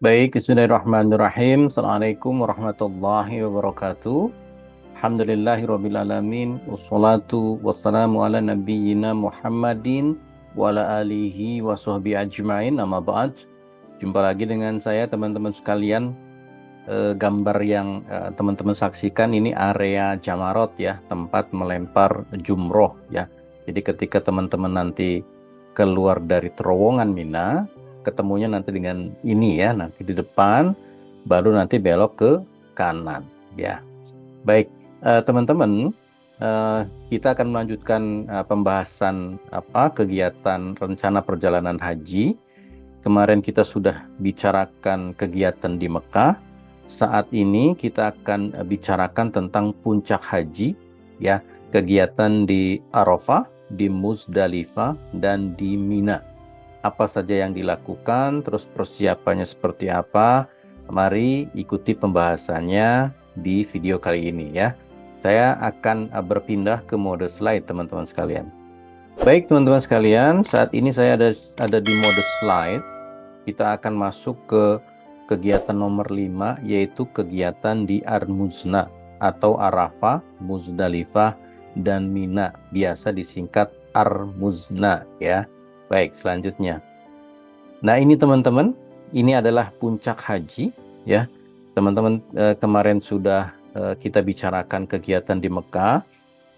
Baik, bismillahirrahmanirrahim. Assalamualaikum warahmatullahi wabarakatuh. Alhamdulillahirrabbilalamin. Wassalatu wassalamu ala nabiyyina Muhammadin wa ala alihi wa sahbihi ajma'in. Amma ba'd. Jumpa lagi dengan saya teman-teman sekalian. Gambar yang teman-teman saksikan ini area Jamarot ya, tempat melempar jumroh ya. Jadi ketika teman-teman nanti keluar dari terowongan Mina, ketemunya nanti dengan ini ya, nanti di depan, baru nanti belok ke kanan ya. Baik, teman-teman, kita akan melanjutkan pembahasan kegiatan rencana perjalanan haji. Kemarin kita sudah bicarakan kegiatan di Mekah. Saat ini kita akan bicarakan tentang puncak haji ya, kegiatan di Arafah, di Muzdalifah, dan di Mina. Apa saja yang dilakukan, terus persiapannya seperti apa? Mari ikuti pembahasannya di video kali ini ya. Saya akan berpindah ke mode slide teman-teman sekalian. Baik teman-teman sekalian, saat ini saya ada di mode slide. Kita akan masuk ke kegiatan nomor 5, yaitu kegiatan di Ar-Muzna atau Arafah, Muzdalifah, dan Mina, biasa disingkat Ar-Muzna ya. Baik, selanjutnya. Nah, ini teman-teman, ini adalah puncak haji ya. Teman-teman, kemarin sudah kita bicarakan kegiatan di Mekah.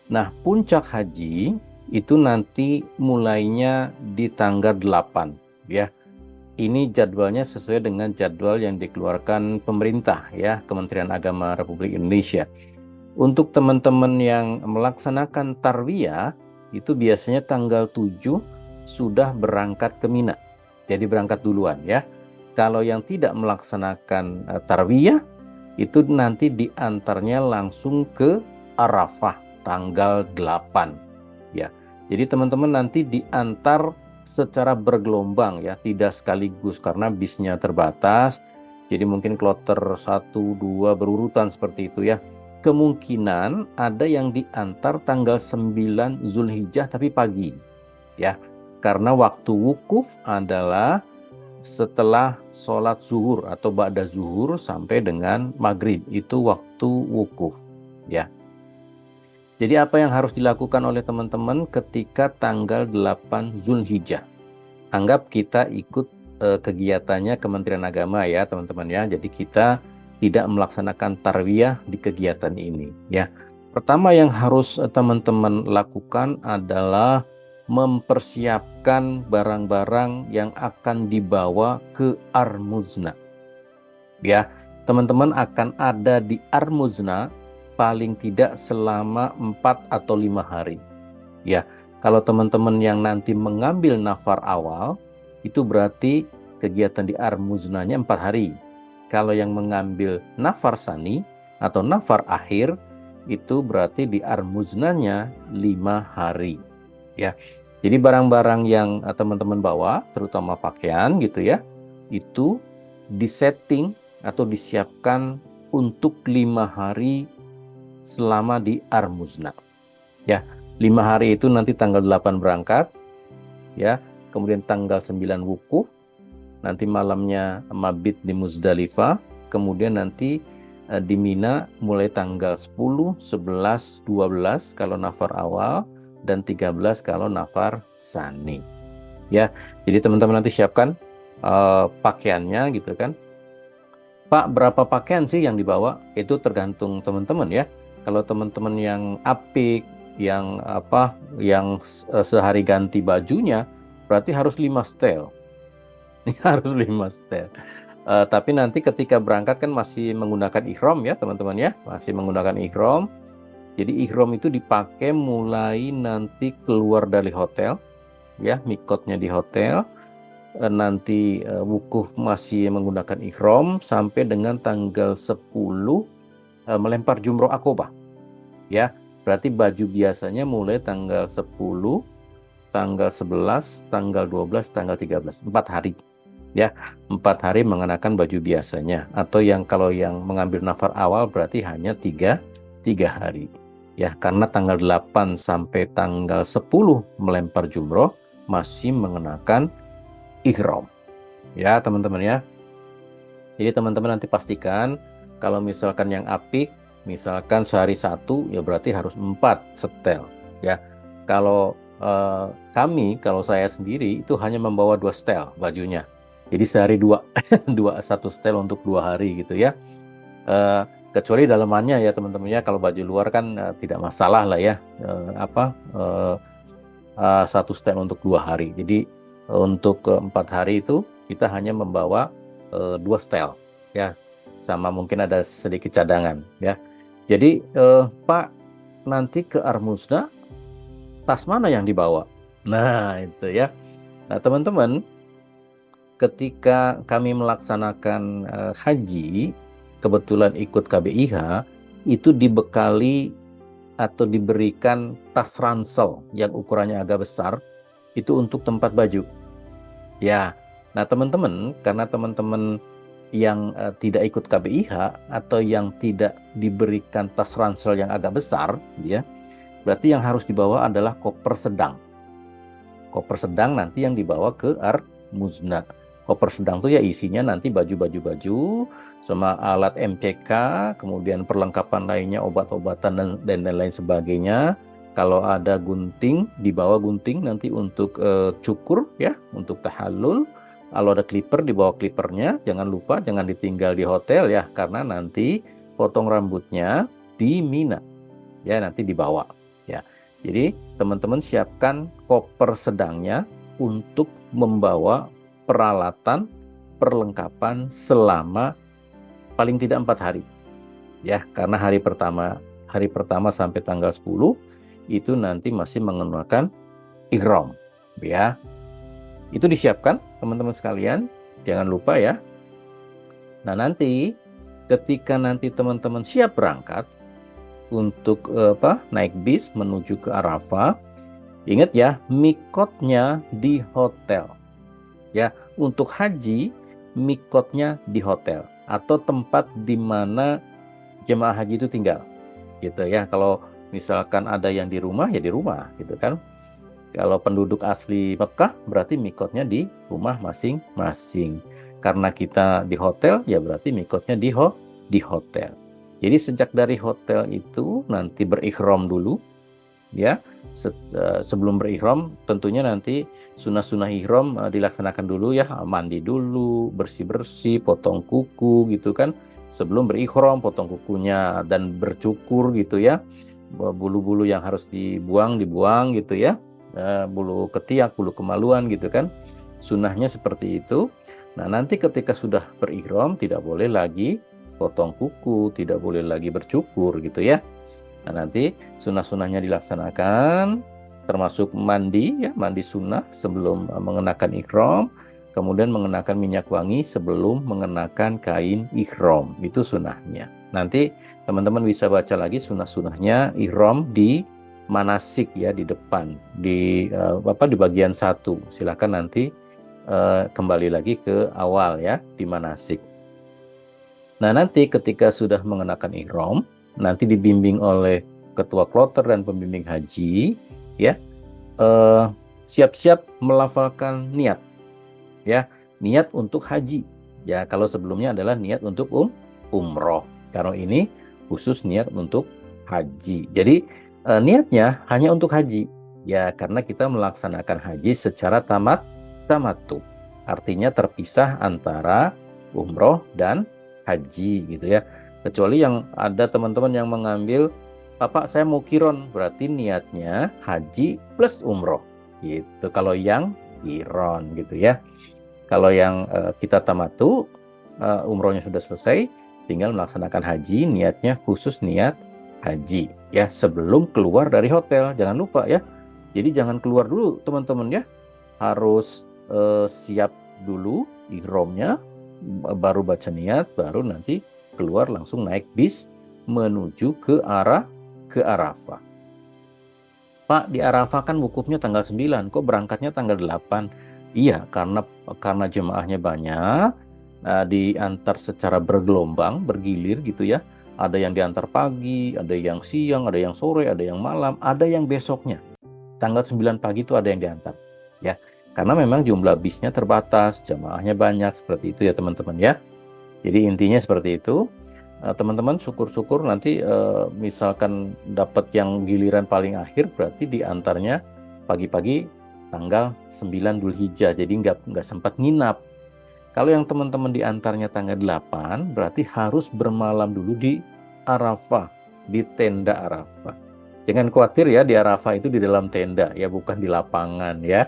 Nah, puncak haji itu nanti mulainya di tanggal 8 ya. Ini jadwalnya sesuai dengan jadwal yang dikeluarkan pemerintah ya, Kementerian Agama Republik Indonesia. Untuk teman-teman yang melaksanakan tarwiyah, itu biasanya tanggal 7 sudah berangkat ke Mina. Jadi berangkat duluan ya. Kalau yang tidak melaksanakan tarwiyah, itu nanti diantarnya langsung ke Arafah tanggal 8 ya. Jadi teman-teman nanti diantar secara bergelombang ya, tidak sekaligus karena bisnya terbatas. Jadi mungkin kloter 1, 2 berurutan seperti itu ya. Kemungkinan ada yang diantar tanggal 9 Zulhijjah tapi pagi ya. Karena waktu wukuf adalah setelah sholat zuhur atau ba'da zuhur sampai dengan maghrib, itu waktu wukuf ya. Jadi apa yang harus dilakukan oleh teman-teman ketika tanggal 8 Zulhijjah? Anggap kita ikut kegiatannya Kementerian Agama ya teman-teman ya. Jadi kita tidak melaksanakan tarwiyah di kegiatan ini ya. Pertama yang harus teman-teman lakukan adalah mempersiapkan barang-barang yang akan dibawa ke Ar-Muzna. Ya, teman-teman akan ada di Ar-Muzna paling tidak selama 4 atau 5 hari. Ya, kalau teman-teman yang nanti mengambil nafar awal, itu berarti kegiatan di Ar-Muznanya 4 hari. Kalau yang mengambil nafar sani atau nafar akhir, itu berarti di Ar-Muznanya 5 hari. Ya, jadi barang-barang yang teman-teman bawa, terutama pakaian gitu ya, itu disetting atau disiapkan untuk 5 hari selama di Ar-Muzna. Ya, 5 hari itu nanti tanggal 8 berangkat, ya, kemudian tanggal 9 wukuf, nanti malamnya mabit di Muzdalifah, kemudian nanti di Mina mulai tanggal 10, 11, 12 kalau nafar awal, dan 13 kalau nafar sani. Ya, jadi teman-teman nanti siapkan pakaiannya gitu kan. Pak, berapa pakaian sih yang dibawa? Itu tergantung teman-teman ya. Kalau teman-teman yang apik, yang sehari ganti bajunya, berarti harus 5 setel. Ini harus 5 setel. Tapi nanti ketika berangkat kan masih menggunakan ihram ya teman-teman ya, masih menggunakan ihram. Jadi ihram itu dipakai mulai nanti keluar dari hotel, ya, mikotnya di hotel. Nanti wukuf masih menggunakan ihram sampai dengan tanggal 10 melempar jumroh akobah. Ya, berarti baju biasanya mulai tanggal 10, tanggal 11, tanggal 12, tanggal 13, 4 hari. Ya, 4 hari mengenakan baju biasanya. Atau yang kalau yang mengambil nafar awal berarti hanya 3 hari. Ya, karena tanggal 8 sampai tanggal 10 melempar jumroh masih mengenakan ihram. Ya, teman-teman ya. Jadi teman-teman nanti pastikan kalau misalkan yang apik, misalkan sehari 1, ya berarti harus 4 setel ya. Kalau kalau saya sendiri itu hanya membawa 2 setel bajunya. Jadi sehari 2, 1 setel untuk 2 hari gitu ya. Eh, Kecuali dalamannya ya teman-teman ya. Kalau baju luar kan tidak masalah lah ya. 1 setel untuk 2 hari. Jadi untuk 4 hari itu kita hanya membawa 2 setel ya, sama mungkin ada sedikit cadangan ya. Jadi Pak, nanti ke Armusna tas mana yang dibawa? Nah itu ya. Nah teman-teman, ketika kami melaksanakan haji, kebetulan ikut KBIH, itu dibekali atau diberikan tas ransel yang ukurannya agak besar, itu untuk tempat baju. Ya, nah teman-teman, karena teman-teman yang tidak ikut KBIH atau yang tidak diberikan tas ransel yang agak besar, ya, berarti yang harus dibawa adalah koper sedang. Koper sedang nanti yang dibawa ke Armuzna. Koper sedang tuh ya isinya nanti baju-baju sama alat MCK, kemudian perlengkapan lainnya, obat-obatan dan lain sebagainya. Kalau ada gunting, dibawa gunting nanti untuk cukur ya, untuk tahallul. Kalau ada clipper, dibawa clippernya. Jangan lupa, jangan ditinggal di hotel ya, karena nanti potong rambutnya di Mina. Ya, nanti dibawa ya. Jadi teman-teman siapkan koper sedangnya untuk membawa peralatan perlengkapan selama paling tidak 4 hari ya, karena hari pertama sampai tanggal 10 itu nanti masih mengenakan ihram ya. Itu disiapkan teman-teman sekalian, jangan lupa ya. Nah nanti ketika nanti teman-teman siap berangkat untuk naik bis menuju ke Arafah, ingat ya, mikotnya di hotel. Ya, untuk haji mikotnya di hotel atau tempat di mana jemaah haji itu tinggal. Gitu ya. Kalau misalkan ada yang di rumah ya di rumah gitu kan. Kalau penduduk asli Mekah berarti mikotnya di rumah masing-masing. Karena kita di hotel ya berarti mikotnya di hotel. Jadi sejak dari hotel itu nanti berikhram dulu ya. Sebelum berikhram tentunya nanti sunah-sunah ihram dilaksanakan dulu ya, mandi dulu, bersih-bersih, potong kuku gitu kan. Sebelum berikhram potong kukunya dan bercukur gitu ya. Bulu-bulu yang harus dibuang gitu ya. Bulu ketiak, bulu kemaluan gitu kan. Sunahnya seperti itu. Nah, nanti ketika sudah berikhram tidak boleh lagi potong kuku, tidak boleh lagi bercukur gitu ya. Nah, nanti sunah-sunahnya dilaksanakan, termasuk mandi ya, mandi sunnah sebelum mengenakan ihram, kemudian mengenakan minyak wangi sebelum mengenakan kain ihram. Itu sunahnya. Nanti teman-teman bisa baca lagi sunah-sunahnya ihram di manasik ya, di depan, di di bagian 1. Silakan nanti kembali lagi ke awal ya, di manasik. Nah, nanti ketika sudah mengenakan ihram, nanti dibimbing oleh ketua kloter dan pembimbing haji, ya, siap-siap melafalkan niat, ya, niat untuk haji. Ya, kalau sebelumnya adalah niat untuk umroh. Kalau ini khusus niat untuk haji. Jadi niatnya hanya untuk haji, ya, karena kita melaksanakan haji secara tamattu. Artinya terpisah antara umroh dan haji gitu ya. Kecuali yang ada teman-teman yang mengambil, Pak saya mau kiron, berarti niatnya haji plus umroh gitu. Kalau yang kiron gitu ya. Kalau yang kita tamattu, umrohnya sudah selesai, tinggal melaksanakan haji, niatnya khusus niat haji ya, sebelum keluar dari hotel. Jangan lupa ya. Jadi jangan keluar dulu teman-teman ya. Harus siap dulu ihramnya, baru baca niat, baru nanti keluar langsung naik bis menuju ke Arafah. Pak, di Arafah kan wukufnya tanggal 9, kok berangkatnya tanggal 8? Iya, karena jemaahnya banyak, diantar secara bergelombang, bergilir gitu ya. Ada yang diantar pagi, ada yang siang, ada yang sore, ada yang malam, ada yang besoknya. Tanggal 9 pagi itu ada yang diantar. Ya, karena memang jumlah bisnya terbatas, jemaahnya banyak, seperti itu ya teman-teman ya. Jadi intinya seperti itu. Teman-teman syukur-syukur nanti misalkan dapat yang giliran paling akhir, berarti diantarnya pagi-pagi tanggal 9 Dzulhijjah, jadi nggak sempat nginap. Kalau yang teman-teman diantarnya tanggal 8, berarti harus bermalam dulu di Arafah, di tenda Arafah. Jangan khawatir ya, di Arafah itu di dalam tenda ya, bukan di lapangan ya.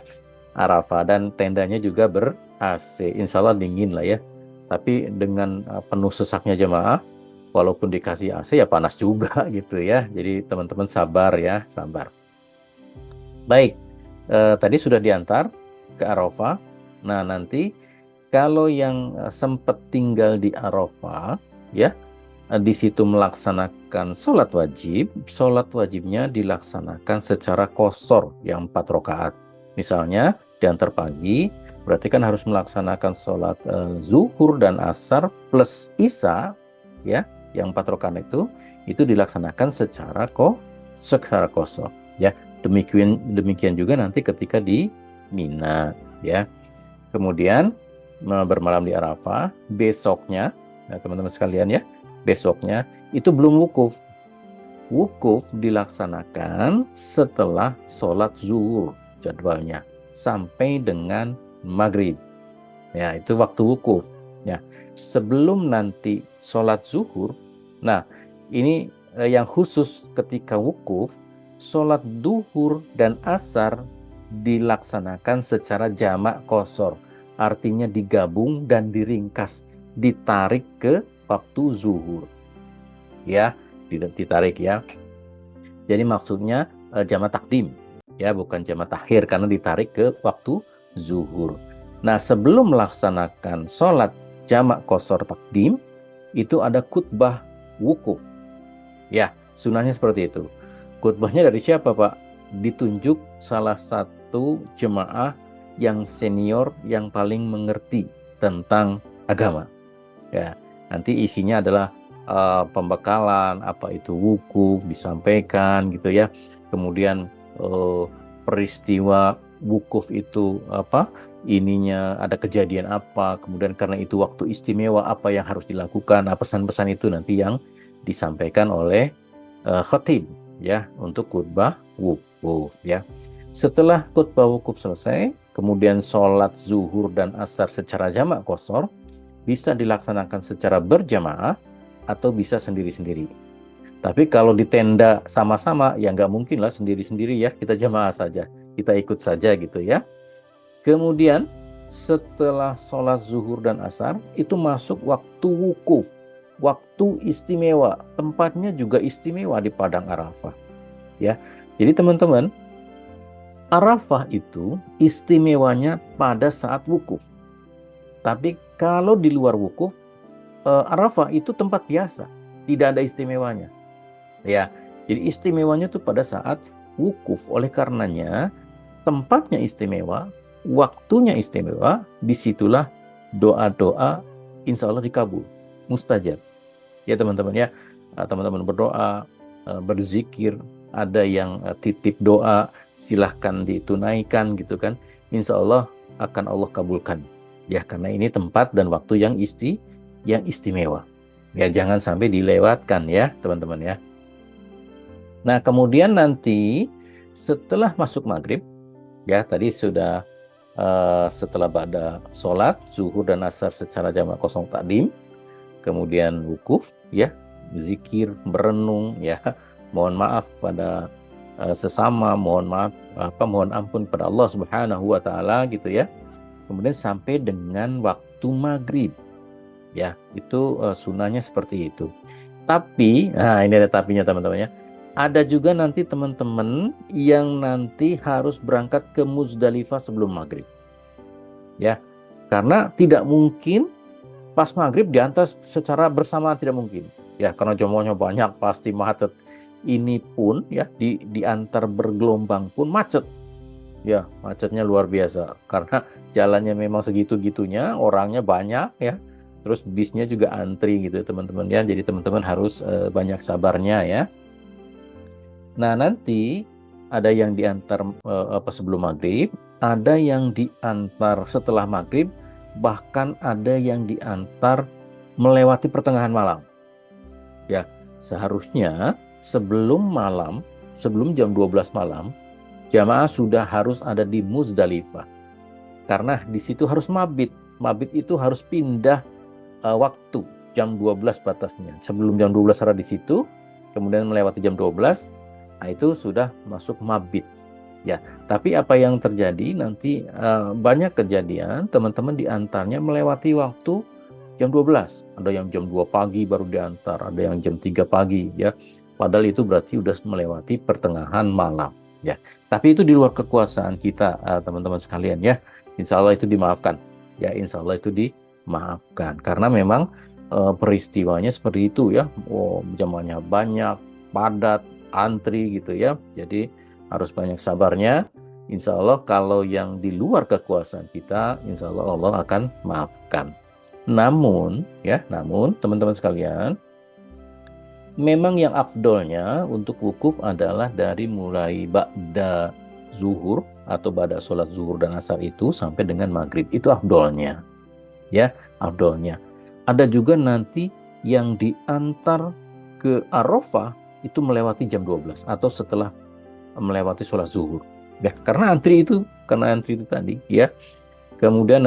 Arafah, dan tendanya juga ber-AC, insya Allah dingin lah ya. Tapi dengan penuh sesaknya jemaah, walaupun dikasih AC ya panas juga gitu ya. Jadi teman-teman sabar ya, sabar. Baik, tadi sudah diantar ke Arafah. Nah, nanti kalau yang sempat tinggal di Arafah ya, di situ melaksanakan sholat wajibnya dilaksanakan secara qashar yang 4 rakaat. Misalnya diantar pagi, berarti kan harus melaksanakan sholat zuhur dan asar plus isya ya, yang 4 rakaat itu dilaksanakan secara qashar ya. Demikian juga nanti ketika di Mina ya. Kemudian bermalam di Arafah, besoknya ya, teman-teman sekalian ya, besoknya itu belum wukuf. Wukuf dilaksanakan setelah sholat zuhur jadwalnya sampai dengan maghrib. Ya, itu waktu wukuf. Ya, sebelum nanti sholat zuhur. Nah, ini yang khusus ketika wukuf, sholat duhur dan asar dilaksanakan secara jamak qashar. Artinya digabung dan diringkas, ditarik ke waktu zuhur. Ya, ditarik ya. Jadi maksudnya jamak takdim ya, bukan jamak takhir, karena ditarik ke waktu zuhur. Nah, sebelum melaksanakan sholat jamak qashar takdim, itu ada khutbah wukuf. Ya, sunahnya seperti itu. Khutbahnya dari siapa, Pak? Ditunjuk salah satu jemaah yang senior, yang paling mengerti tentang agama. Ya, nanti isinya adalah pembekalan, apa itu wukuf disampaikan gitu ya. Kemudian peristiwa wukuf itu apa? Ininya ada kejadian apa, kemudian karena itu waktu istimewa apa yang harus dilakukan. Nah, pesan-pesan itu nanti yang disampaikan oleh khatib ya untuk khutbah wukuf ya. Setelah khutbah wukuf selesai, kemudian sholat zuhur dan asar secara jamak qashar bisa dilaksanakan secara berjamaah atau bisa sendiri-sendiri. Tapi kalau di tenda sama-sama ya nggak mungkin lah sendiri-sendiri ya, kita jamaah saja, kita ikut saja gitu ya. Kemudian setelah sholat zuhur dan asar itu masuk waktu wukuf, waktu istimewa, tempatnya juga istimewa di Padang Arafah ya. Jadi teman-teman, Arafah itu istimewanya pada saat wukuf. Tapi kalau di luar wukuf, Arafah itu tempat biasa, tidak ada istimewanya ya. Jadi istimewanya itu pada saat wukuf. Oleh karenanya tempatnya istimewa, waktunya istimewa, disitulah doa-doa insya Allah dikabul, mustajab. Ya teman-teman ya, teman-teman berdoa, berzikir, ada yang titip doa, silahkan ditunaikan gitu kan. Insya Allah akan Allah kabulkan. Ya, karena ini tempat dan waktu yang istimewa. Ya, jangan sampai dilewatkan ya teman-teman ya. Nah, kemudian nanti setelah masuk maghrib, ya tadi sudah setelah pada sholat zuhur dan asar secara jamak qashar takdim, kemudian wukuf ya, zikir, berenung ya, mohon maaf pada sesama, mohon ampun pada Allah Subhanahu wa taala gitu ya. Kemudian sampai dengan waktu maghrib ya, itu sunahnya seperti itu. Tapi nah ini ada tapinya teman-teman ya. Ada juga nanti teman-teman yang nanti harus berangkat ke Muzdalifah sebelum maghrib. Ya, karena tidak mungkin pas maghrib diantar secara bersamaan, tidak mungkin. Ya, karena jemaahnya banyak pasti macet. Ini pun ya diantar bergelombang pun macet. Ya, macetnya luar biasa. Karena jalannya memang segitu-gitunya, orangnya banyak ya. Terus bisnya juga antri gitu teman-teman ya. Jadi teman-teman harus banyak sabarnya ya. Nah, nanti ada yang diantar sebelum maghrib, ada yang diantar setelah maghrib, bahkan ada yang diantar melewati pertengahan malam. Ya, seharusnya sebelum jam 12 malam, jamaah sudah harus ada di Muzdalifah. Karena di situ harus mabit. Mabit itu harus pindah waktu, jam 12 batasnya. Sebelum jam 12 ada di situ, kemudian melewati jam 12, nah itu sudah masuk mabit. Ya, tapi apa yang terjadi nanti banyak kejadian teman-teman diantaranya melewati waktu jam 12. Ada yang jam 2 pagi baru diantar, ada yang jam 3 pagi ya. Padahal itu berarti udah melewati pertengahan malam ya. Tapi itu di luar kekuasaan kita teman-teman sekalian ya. Insya Allah itu dimaafkan. Ya, insya Allah itu dimaafkan karena memang peristiwanya seperti itu ya. Oh, jamaahnya banyak, padat, antri gitu ya. Jadi harus banyak sabarnya. Insya Allah kalau yang di luar kekuasaan kita, insya Allah Allah akan maafkan. Namun teman-teman sekalian, memang yang afdolnya untuk wukuf adalah dari mulai ba'da zuhur atau ba'da sholat zuhur dan asar itu sampai dengan maghrib. Itu afdolnya. Ya, afdolnya. Ada juga nanti yang diantar ke Arafah itu melewati jam 12 atau setelah melewati sholat zuhur. Ya, karena antri itu tadi ya. Kemudian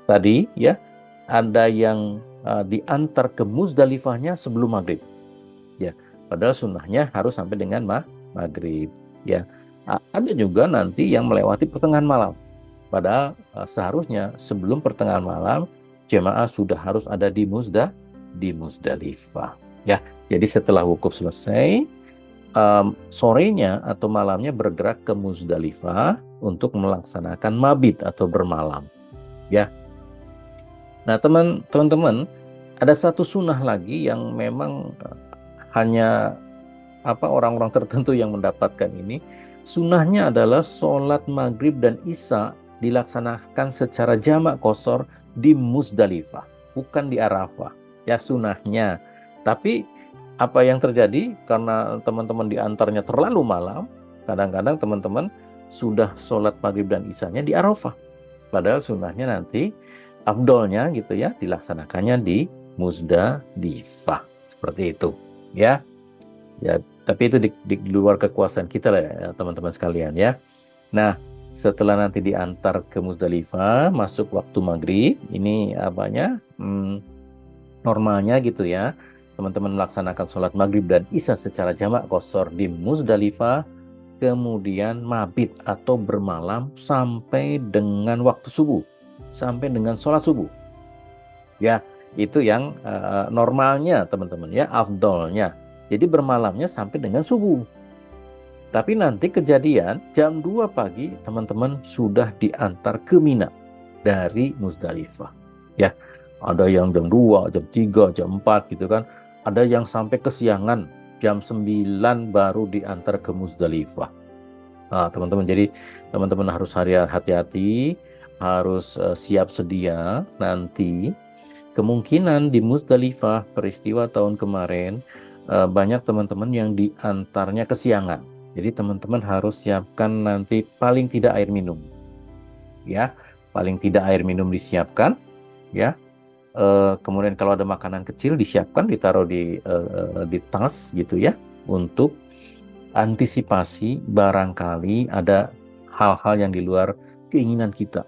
tadi ya ada yang diantar ke Muzdalifahnya sebelum maghrib. Ya, padahal sunnahnya harus sampai dengan maghrib. Ya, ada juga nanti yang melewati pertengahan malam. Padahal seharusnya sebelum pertengahan malam jemaah sudah harus ada di Muzdalifah. Ya, jadi setelah wukuf selesai, sorenya atau malamnya bergerak ke Muzdalifah untuk melaksanakan mabit atau bermalam. Ya. Nah, teman-teman, ada satu sunnah lagi yang memang hanya orang-orang tertentu yang mendapatkan ini. Sunnahnya adalah sholat maghrib dan isya dilaksanakan secara jamak qashar di Muzdalifah, bukan di Arafah. Ya, sunnahnya. Tapi apa yang terjadi karena teman-teman diantaranya terlalu malam, kadang-kadang teman-teman sudah sholat maghrib dan isyanya di Arafah. Padahal sunnahnya nanti afdolnya gitu ya dilaksanakannya di Muzdalifah. Seperti itu ya. Ya, tapi itu di luar kekuasaan kita lah ya, teman-teman sekalian ya. Nah, setelah nanti diantar ke Muzdalifah, masuk waktu maghrib, ini normalnya gitu ya. Teman-teman melaksanakan sholat maghrib dan isya secara jamak qashar di Muzdalifah, kemudian mabit atau bermalam sampai dengan waktu subuh, sampai dengan sholat subuh. Ya, itu yang normalnya teman-teman ya, afdolnya. Jadi bermalamnya sampai dengan subuh. Tapi nanti kejadian jam 2 pagi teman-teman sudah diantar ke Mina dari Muzdalifah. Ya, ada yang jam 2, jam 3, jam 4 gitu kan. Ada yang sampai kesiangan, jam 9 baru diantar ke Muzdalifah. Nah, teman-teman, jadi teman-teman harus hati-hati, harus siap sedia nanti. Kemungkinan di Muzdalifah peristiwa tahun kemarin banyak teman-teman yang diantarnya kesiangan. Jadi teman-teman harus siapkan nanti paling tidak air minum. Ya, paling tidak air minum disiapkan ya. Kemudian kalau ada makanan kecil disiapkan, ditaruh di tas gitu ya, untuk antisipasi barangkali ada hal-hal yang di luar keinginan kita.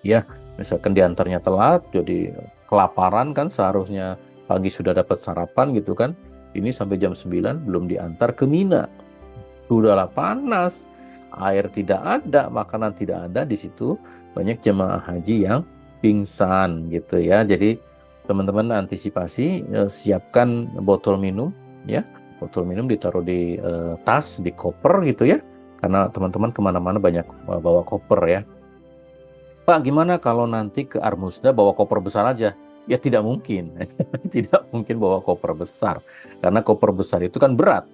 Ya, misalkan diantarnya telat, jadi kelaparan kan, seharusnya pagi sudah dapat sarapan gitu kan. Ini sampai jam 9 belum diantar ke Mina. Sudahlah panas, air tidak ada, makanan tidak ada, di situ banyak jemaah haji yang pingsan gitu ya. Jadi teman-teman antisipasi, siapkan botol minum ya, botol minum ditaruh di tas, di koper gitu ya, karena teman-teman kemana-mana banyak bawa koper ya. Pak, gimana kalau nanti ke Armusda bawa koper besar aja? Ya tidak mungkin, tidak mungkin bawa koper besar, karena koper besar itu kan berat.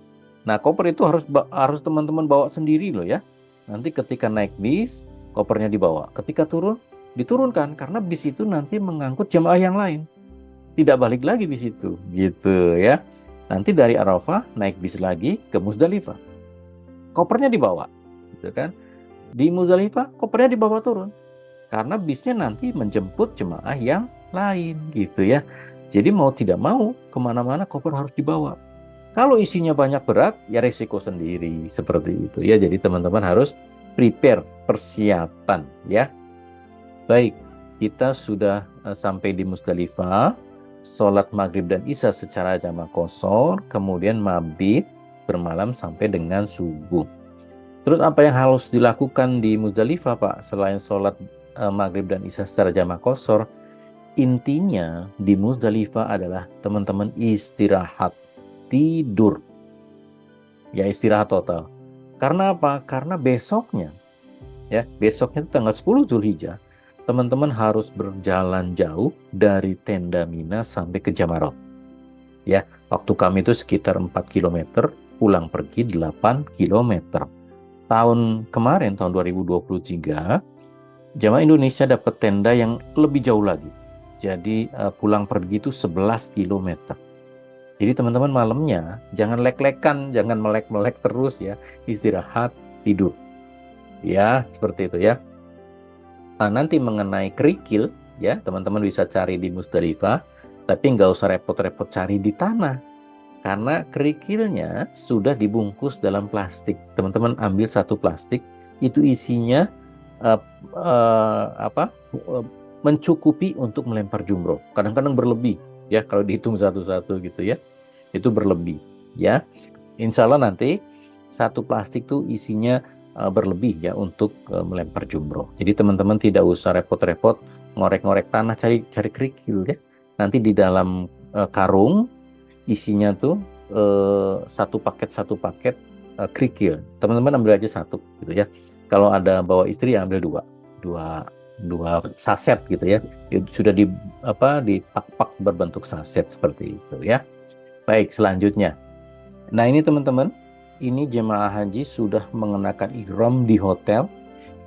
Nah, koper itu harus teman-teman bawa sendiri loh ya. Nanti ketika naik bis, kopernya dibawa. Ketika turun, diturunkan, karena bis itu nanti mengangkut jemaah yang lain. Tidak balik lagi bis itu, gitu ya. Nanti dari Arafah naik bis lagi ke Muzdalifah. Kopernya dibawa, gitu kan. Di Muzdalifah kopernya dibawa turun. Karena bisnya nanti menjemput jemaah yang lain, gitu ya. Jadi mau tidak mau kemana-mana koper harus dibawa. Kalau isinya banyak berat, ya resiko sendiri seperti itu ya. Jadi teman-teman harus prepare, persiapan ya. Baik, kita sudah sampai di Musdalifah, sholat maghrib dan isya secara jamaah qashar, kemudian mabit bermalam sampai dengan subuh. Terus apa yang harus dilakukan di Musdalifah, Pak? Selain sholat maghrib dan isya secara jamaah qashar, intinya di Musdalifah adalah teman-teman istirahat, tidur. Ya, istirahat total. Karena apa? Karena besoknya itu tanggal 10 Zulhijjah, teman-teman harus berjalan jauh dari tenda Mina sampai ke Jamarot. Ya, waktu kami itu sekitar 4 km, pulang pergi 8 km. Tahun kemarin, tahun 2023, jamaah Indonesia dapat tenda yang lebih jauh lagi. Jadi pulang pergi itu 11 km. Jadi teman-teman malamnya jangan lek-lekan, jangan melek-melek terus ya. Istirahat, tidur. Ya, seperti itu ya. Nanti mengenai kerikil, ya teman-teman bisa cari di Musdalifah, tapi nggak usah repot-repot cari di tanah. Karena kerikilnya sudah dibungkus dalam plastik. Teman-teman ambil satu plastik, itu isinya mencukupi untuk melempar jumroh. Kadang-kadang berlebih, ya kalau dihitung satu-satu gitu ya, itu berlebih. Ya, insya Allah nanti satu plastik tuh isinya berlebih ya untuk melempar jumroh. Jadi teman-teman tidak usah repot-repot ngorek-ngorek tanah cari kerikil ya. Nanti di dalam karung isinya tuh satu paket kerikil. Teman-teman ambil aja satu gitu ya. Kalau ada bawa istri ya ambil dua saset gitu ya. Itu sudah dipak-pak berbentuk saset seperti itu ya. Baik, selanjutnya. Nah, ini teman-teman, ini jemaah haji sudah mengenakan ihram di hotel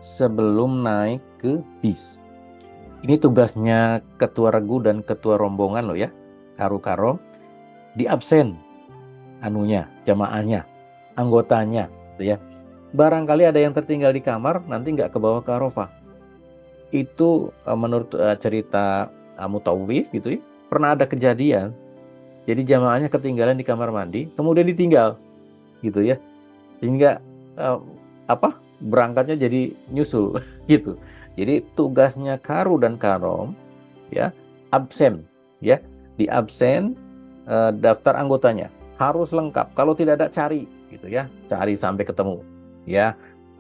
sebelum naik ke bis. Ini tugasnya ketua regu dan ketua rombongan loh ya, karu-karo, di absen jamaahnya, anggotanya gitu ya. Barangkali ada yang tertinggal di kamar, nanti nggak ke bawah ke Arafah. Itu menurut cerita Mutawif gitu ya, pernah ada kejadian. Jadi jamaahnya ketinggalan di kamar mandi, kemudian ditinggal gitu ya. Sehingga berangkatnya jadi nyusul gitu. Jadi tugasnya karu dan karom ya, absen ya. Di absen daftar anggotanya harus lengkap. Kalau tidak ada cari gitu ya, cari sampai ketemu ya.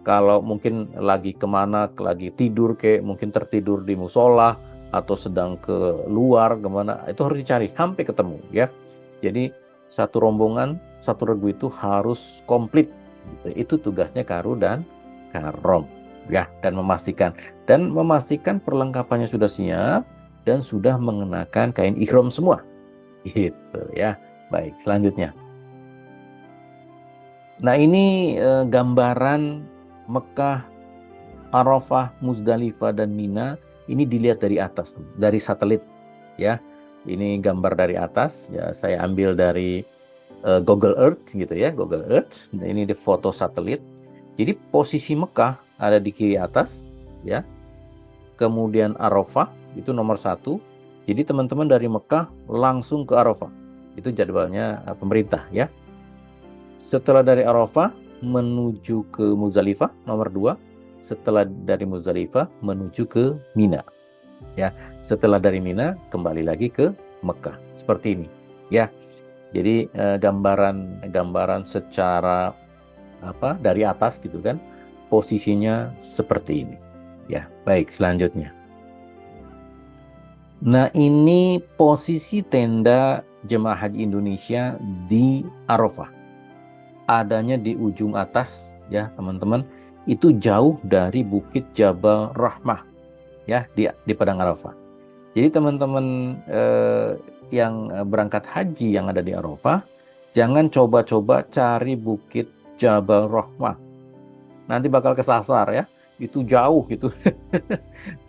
Kalau mungkin lagi kemana, lagi tidur mungkin tertidur di musola atau sedang ke luar kemana, itu harus dicari sampai ketemu ya. Jadi satu rombongan, satu regu itu harus komplit. Itu tugasnya karu dan karom ya, dan memastikan perlengkapannya sudah siap dan sudah mengenakan kain ihram semua. Gitu ya. Baik, selanjutnya. Nah, ini gambaran Mekah, Arafah, Musdalifah dan Mina. Ini dilihat dari atas, dari satelit ya. Ini gambar dari atas ya, saya ambil dari Google Earth gitu ya, Google Earth. Nah, ini di foto satelit. Jadi posisi Mekah ada di kiri atas ya. Kemudian Arafah itu nomor 1. Jadi teman-teman dari Mekah langsung ke Arafah. Itu jadwalnya pemerintah ya. Setelah dari Arafah menuju ke Muzdalifah nomor 2. Setelah dari Muzdalifah menuju ke Mina. Ya, setelah dari Mina kembali lagi ke Mekah. Seperti ini ya. Jadi gambaran secara dari atas gitu kan, posisinya seperti ini. Ya, baik, selanjutnya. Nah, ini posisi tenda jemaah haji Indonesia di Arafah. Adanya di ujung atas ya, teman-teman. Itu jauh dari Bukit Jabal Rahmah ya, di Padang Arafah. Jadi teman-teman yang berangkat haji yang ada di Arafah, jangan coba-coba cari Bukit Jabal Rahmah. Nanti bakal kesasar ya. Itu jauh gitu.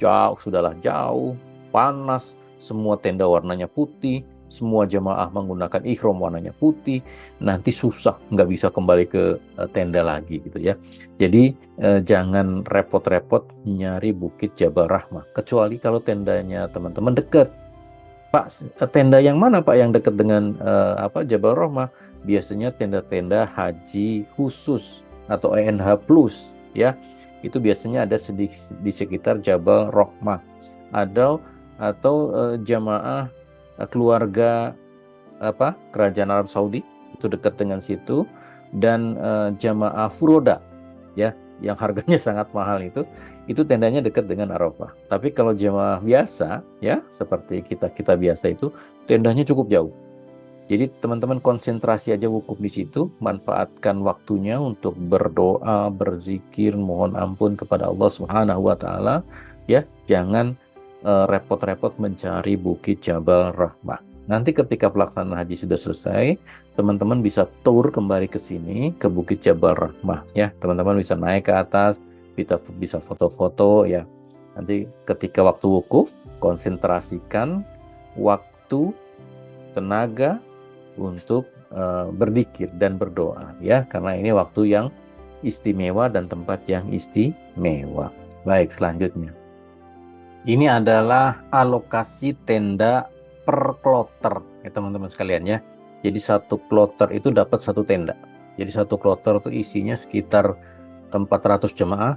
Jauh, sudahlah jauh, panas, semua tenda warnanya putih, semua jemaah menggunakan ihram warnanya putih, nanti susah, nggak bisa kembali ke tenda lagi gitu ya. Jadi jangan repot-repot nyari Bukit Jabal Rahmah, kecuali kalau tendanya teman-teman dekat. Pak, tenda yang mana Pak yang dekat dengan Jabal Rahmah? Biasanya tenda-tenda haji khusus atau ENH plus ya. Itu biasanya ada di sekitar Jabal Rahmah. Atau jamaah keluarga Kerajaan Arab Saudi itu dekat dengan situ, dan jamaah furoda ya yang harganya sangat mahal itu tendanya dekat dengan Arafah. Tapi kalau jamaah biasa ya seperti kita biasa itu tendanya cukup jauh. Jadi teman-teman konsentrasi aja wukuf di situ, manfaatkan waktunya untuk berdoa, berzikir, mohon ampun kepada Allah Subhanahu wa taala ya. Jangan repot-repot mencari Bukit Jabal Rahmah. Nanti ketika pelaksanaan haji sudah selesai, teman-teman bisa tour kembali ke sini, ke Bukit Jabal Rahmah ya. Teman-teman bisa naik ke atas, bisa foto-foto ya. Nanti ketika waktu wukuf, konsentrasikan waktu, tenaga untuk berzikir dan berdoa ya, karena ini waktu yang istimewa dan tempat yang istimewa. Baik, selanjutnya. Ini adalah alokasi tenda per kloter ya teman-teman sekalian ya. Jadi satu kloter itu dapat satu tenda. Jadi satu kloter itu isinya sekitar 400 jemaah,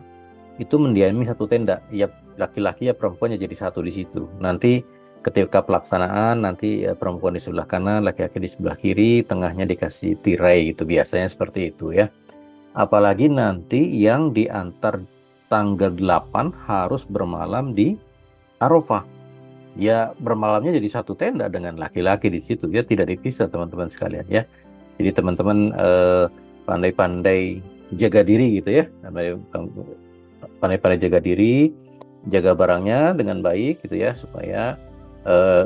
itu mendiami satu tenda. Ya laki-laki ya perempuannya jadi satu di situ. Nanti ketika pelaksanaan nanti perempuan di sebelah kanan, laki-laki di sebelah kiri, tengahnya dikasih tirai gitu, biasanya seperti itu ya. Apalagi nanti yang diantar tanggal 8 harus bermalam di Arafah. Ya bermalamnya jadi satu tenda dengan laki-laki di situ ya, tidak dipisah teman-teman sekalian ya. Jadi teman-teman pandai-pandai jaga diri gitu ya. Pandai-pandai jaga diri, jaga barangnya dengan baik gitu ya, supaya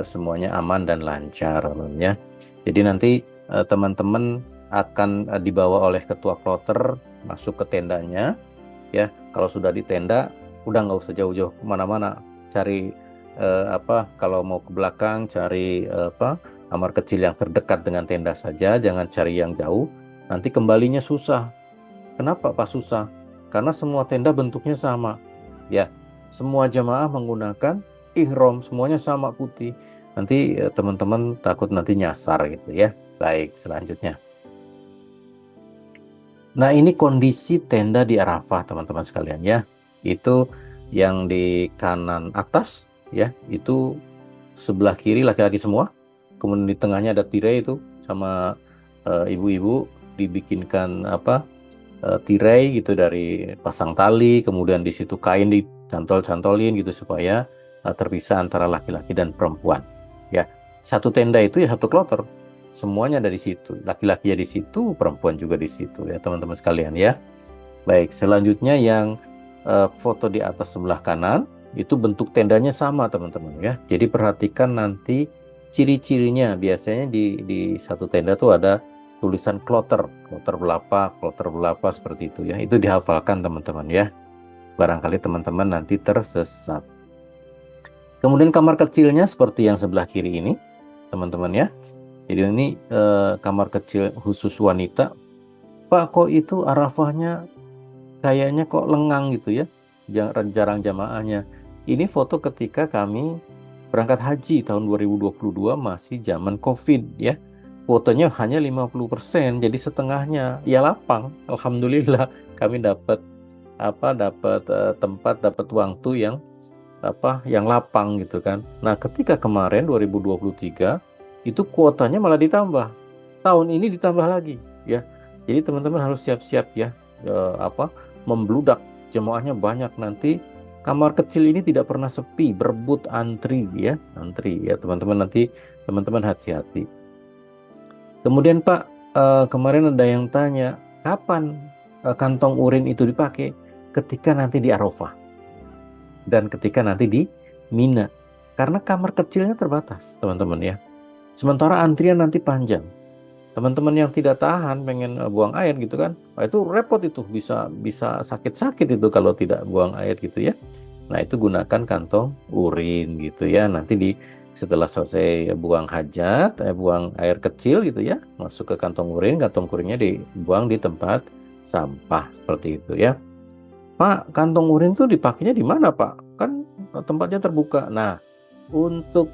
semuanya aman dan lancar ya. Jadi nanti teman-teman akan dibawa oleh ketua kloter masuk ke tendanya ya. Kalau sudah di tenda udah nggak usah jauh-jauh kemana-mana, cari kalau mau ke belakang cari kamar kecil yang terdekat dengan tenda saja, jangan cari yang jauh, nanti kembalinya susah. Kenapa Pak susah? Karena semua tenda bentuknya sama ya, semua jamaah menggunakan ihram, semuanya sama putih. Nanti teman-teman takut nanti nyasar gitu ya. Baik, selanjutnya. Nah, ini kondisi tenda di Arafah teman-teman sekalian ya. Itu yang di kanan atas ya, itu sebelah kiri laki-laki semua. Kemudian di tengahnya ada tirai itu sama ibu-ibu dibikinkan tirai gitu dari pasang tali, kemudian di situ kain dicantol-cantolin gitu supaya terpisah antara laki-laki dan perempuan. Ya, satu tenda itu ya satu kloter. Semuanya ada di situ, laki-laki ya di situ, perempuan juga di situ ya teman-teman sekalian ya. Baik, selanjutnya yang foto di atas sebelah kanan itu bentuk tendanya sama teman-teman ya. Jadi perhatikan nanti ciri-cirinya. Biasanya di satu tenda tuh ada tulisan kloter berapa seperti itu ya. Itu dihafalkan teman-teman ya. Barangkali teman-teman nanti tersesat. Kemudian kamar kecilnya seperti yang sebelah kiri ini teman-teman ya. Jadi ini kamar kecil khusus wanita. Pak, kok itu Arafahnya kayaknya kok lengang gitu ya, jarang jamaahnya. Ini foto ketika kami berangkat haji tahun 2022, masih zaman COVID ya. Fotonya hanya 50%, jadi setengahnya ya lapang. Alhamdulillah kami dapat tempat, dapat waktu yang lapang gitu kan. Nah, ketika kemarin 2023 itu kuotanya malah ditambah. Tahun ini ditambah lagi ya. Jadi teman-teman harus siap-siap ya, membludak, jemaahnya banyak, nanti kamar kecil ini tidak pernah sepi, berebut antri ya teman-teman, nanti teman-teman hati-hati. Kemudian Pak, kemarin ada yang tanya kapan kantong urin itu dipakai, ketika nanti di Arafah dan ketika nanti di Mina, karena kamar kecilnya terbatas teman-teman ya, sementara antrian nanti panjang. Teman-teman yang tidak tahan pengen buang air gitu kan, itu repot, itu bisa sakit-sakit itu kalau tidak buang air gitu ya. Nah, itu gunakan kantong urin gitu ya. Nanti setelah selesai buang hajat, buang air kecil gitu ya, masuk ke kantong urinnya dibuang di tempat sampah seperti itu ya. Pak, kantong urin tuh dipakainya di mana Pak? Kan tempatnya terbuka. Nah, untuk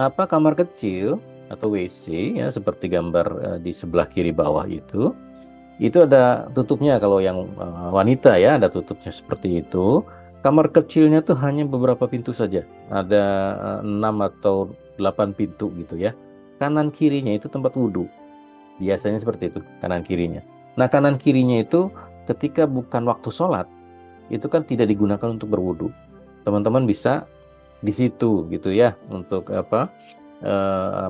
kamar kecil atau WC ya, seperti gambar di sebelah kiri bawah itu ada tutupnya. Kalau yang wanita ya ada tutupnya seperti itu. Kamar kecilnya tuh hanya beberapa pintu saja, ada 6 atau 8 pintu gitu ya. Kanan kirinya itu tempat wudhu, biasanya seperti itu kanan kirinya. Nah, kanan kirinya itu ketika bukan waktu sholat itu kan tidak digunakan untuk berwudhu. Teman-teman bisa di situ gitu ya untuk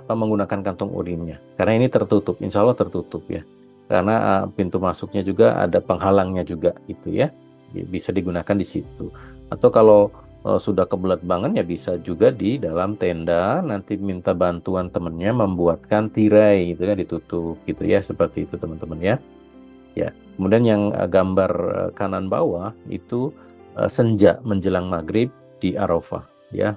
menggunakan kantong urinnya, karena ini tertutup, insya Allah tertutup ya, karena pintu masuknya juga ada penghalangnya juga gitu ya, bisa digunakan di situ. Atau kalau sudah kebelet banget ya bisa juga di dalam tenda, nanti minta bantuan temennya membuatkan tirai gitu ya, ditutup gitu ya, seperti itu teman-teman ya. Ya, kemudian yang gambar kanan bawah itu senja menjelang maghrib di Arafah ya.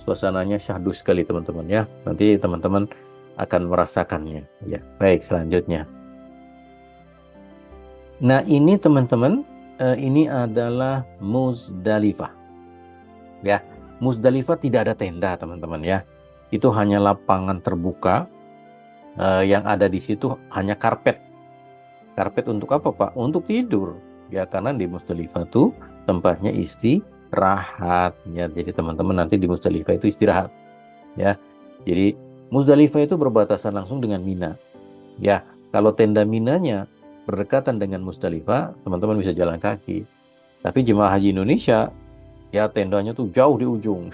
Suasananya syahdu sekali teman-teman ya. Nanti teman-teman akan merasakannya ya. Baik, selanjutnya. Nah, ini teman-teman, ini adalah Muzdalifah. Ya, Muzdalifah tidak ada tenda teman-teman ya. Itu hanya lapangan terbuka, yang ada di situ hanya karpet. Karpet untuk apa, Pak? Untuk tidur. Ya, karena di Muzdalifah tuh tempatnya istirahat ya. Jadi teman-teman nanti di Muzdalifah itu istirahat ya. Jadi Muzdalifah itu berbatasan langsung dengan Mina. Ya, kalau tenda Minanya berdekatan dengan Muzdalifah, teman-teman bisa jalan kaki. Tapi jemaah haji Indonesia ya tendanya tuh jauh di ujung.